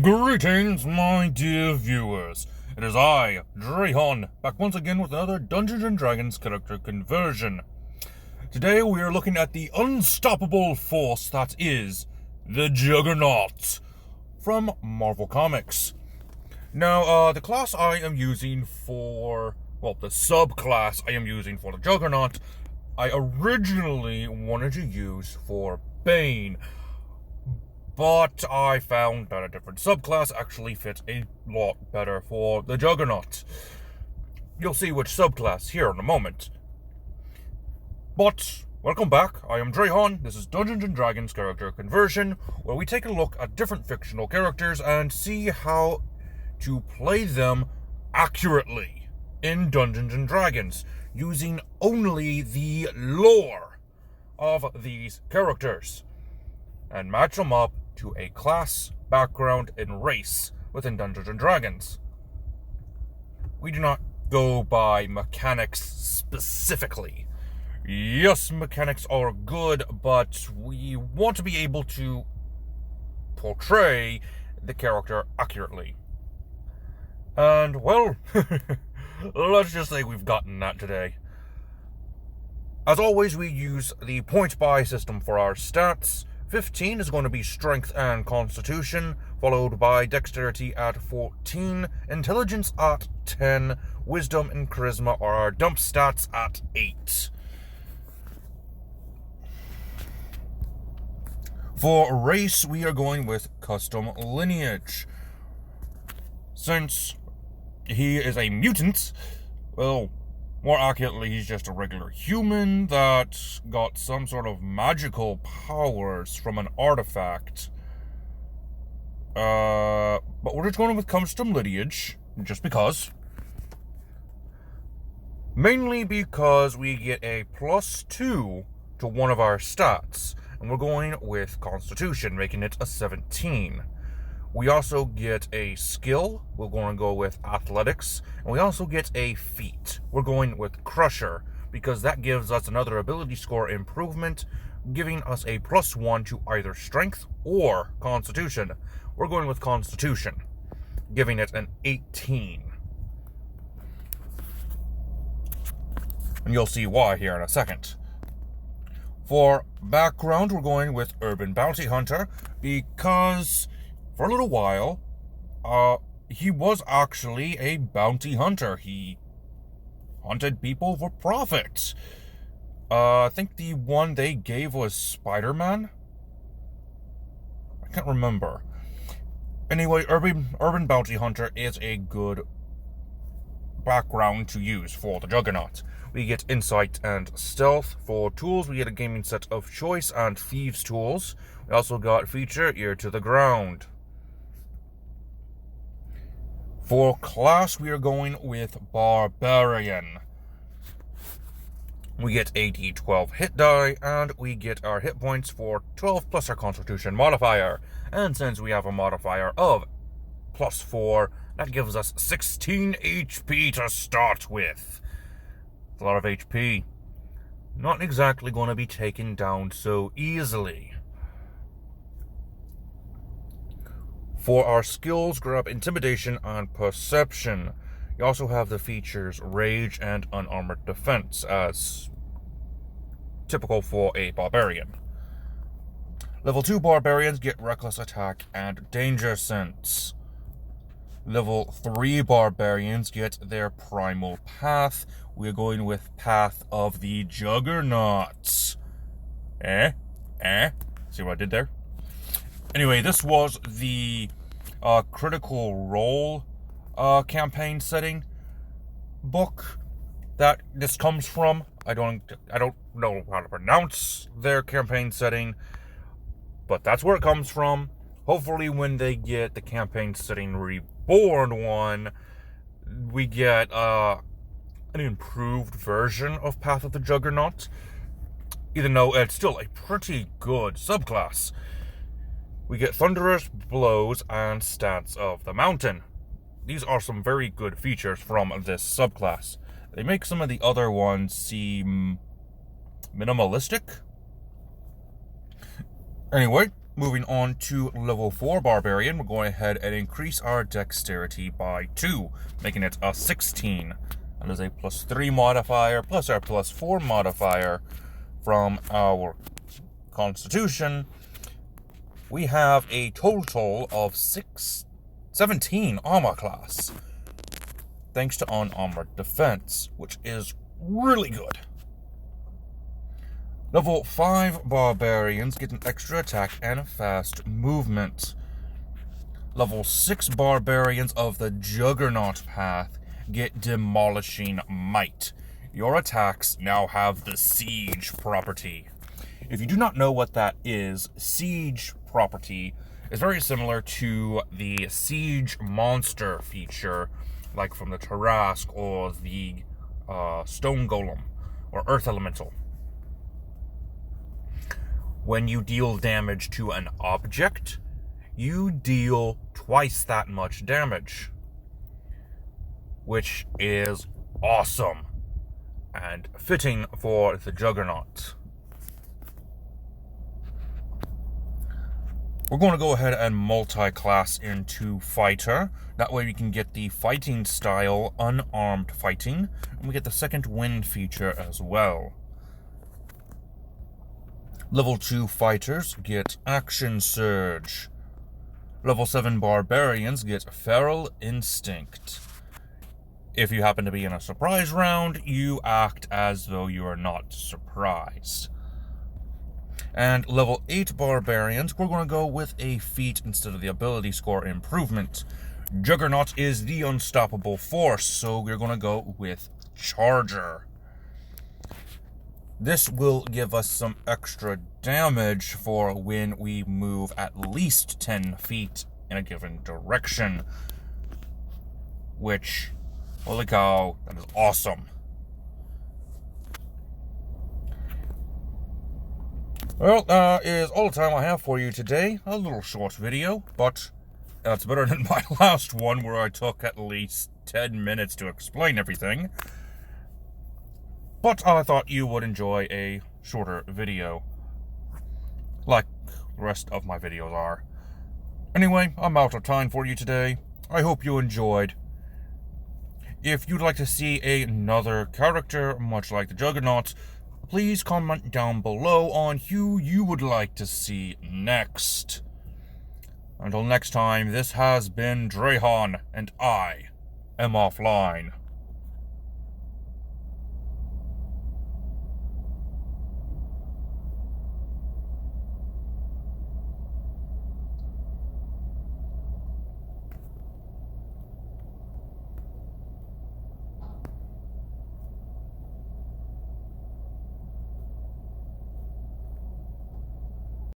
Greetings, my dear viewers. It is I, Drehon, back once again with another Dungeons & Dragons character conversion. Today we are looking at the unstoppable force that is the Juggernaut from Marvel Comics. Now, the class I am using for, the subclass I am using for the Juggernaut, I originally wanted to use for Bane. But I found that a different subclass actually fits a lot better for the Juggernaut. You'll see which subclass here in a moment. But, welcome back, I am Drehon. This is Dungeons & Dragons character conversion, where we take a look at different fictional characters and see how to play them accurately in Dungeons & Dragons, using only the lore of these characters, and match them up to a class, background, and race within Dungeons & Dragons. We do not go by mechanics specifically. Yes, mechanics are good, but we want to be able to portray the character accurately. And, well, let's just say we've gotten that today. As always, we use the point-buy system for our stats. 15 is going to be Strength and Constitution, followed by Dexterity at 14, Intelligence at 10, Wisdom and Charisma are our dump stats at 8. For race, we are going with Custom Lineage. Since he is a mutant, well, more accurately, he's just a regular human that got some sort of magical powers from an artifact. But we're just going with Custom Lineage, just because. Mainly because we get a +2 to one of our stats, and we're going with Constitution, making it a 17. We also get a skill, we're going to go with Athletics, and we also get a feat. We're going with Crusher, because that gives us another ability score improvement, giving us a +1 to either Strength or Constitution. We're going with Constitution, giving it an 18. And you'll see why here in a second. For background, we're going with Urban Bounty Hunter, because for a little while, he was actually a bounty hunter. He hunted people for profit. I think the one they gave was Spider-Man? I can't remember. Anyway, Urban Bounty Hunter is a good background to use for the Juggernaut. We get Insight and Stealth. For tools, we get a gaming set of Choice and Thieves tools. We also got Feature, Ear to the Ground. For class, we are going with Barbarian. We get a d12 hit die, and we get our hit points for 12 plus our Constitution modifier. And since we have a modifier of +4, that gives us 16 HP to start with. It's a lot of HP. Not exactly going to be taken down so easily. For our skills, grab Intimidation and Perception. You also have the features Rage and Unarmored Defense, as typical for a Barbarian. Level 2 Barbarians get Reckless Attack and Danger Sense. Level 3 Barbarians get their Primal Path. We're going with Path of the Juggernaut. See what I did there? Anyway, this was the Critical Role campaign setting book that this comes from. I don't know how to pronounce their campaign setting, but that's where it comes from. Hopefully when they get the campaign setting reborn one, we get an improved version of Path of the Juggernaut, even though it's still a pretty good subclass. We get Thunderous Blows and Stance of the Mountain. These are some very good features from this subclass. They make some of the other ones seem minimalistic. Anyway, Moving on to level 4 Barbarian, we're going ahead and increase our dexterity by 2, making it a 16. That is a +3 modifier, plus our +4 modifier from our Constitution. We have a total of 17 armor class, thanks to unarmored defense, which is really good. Level 5 Barbarians get an extra attack and fast movement. Level 6 Barbarians of the Juggernaut path get Demolishing Might. Your attacks now have the Siege property. If you do not know what that is, Siege property is very similar to the Siege monster feature, like from the Tarrasque or the Stone Golem or Earth Elemental. When you deal damage to an object, you deal twice that much damage, which is awesome and fitting for the Juggernaut. We're going to go ahead and multi-class into Fighter. That way we can get the fighting style, unarmed fighting, and we get the second wind feature as well. Level 2 Fighters get Action Surge. Level 7 Barbarians get Feral Instinct. If you happen to be in a surprise round, you act as though you are not surprised. And level 8 Barbarians, we're going to go with a feat instead of the ability score improvement. Juggernaut is the unstoppable force, so we're going to go with Charger. This will give us some extra damage for when we move at least 10 feet in a given direction. Which, holy cow, that is awesome. Well, that is all the time I have for you today. A little short video, but that's better than my last one where I took at least 10 minutes to explain everything. But I thought you would enjoy a shorter video, like the rest of my videos are. Anyway, I'm out of time for you today. I hope you enjoyed. If you'd like to see another character, much like the Juggernaut, please comment down below on who you would like to see next. Until next time, this has been Drehan, and I am offline.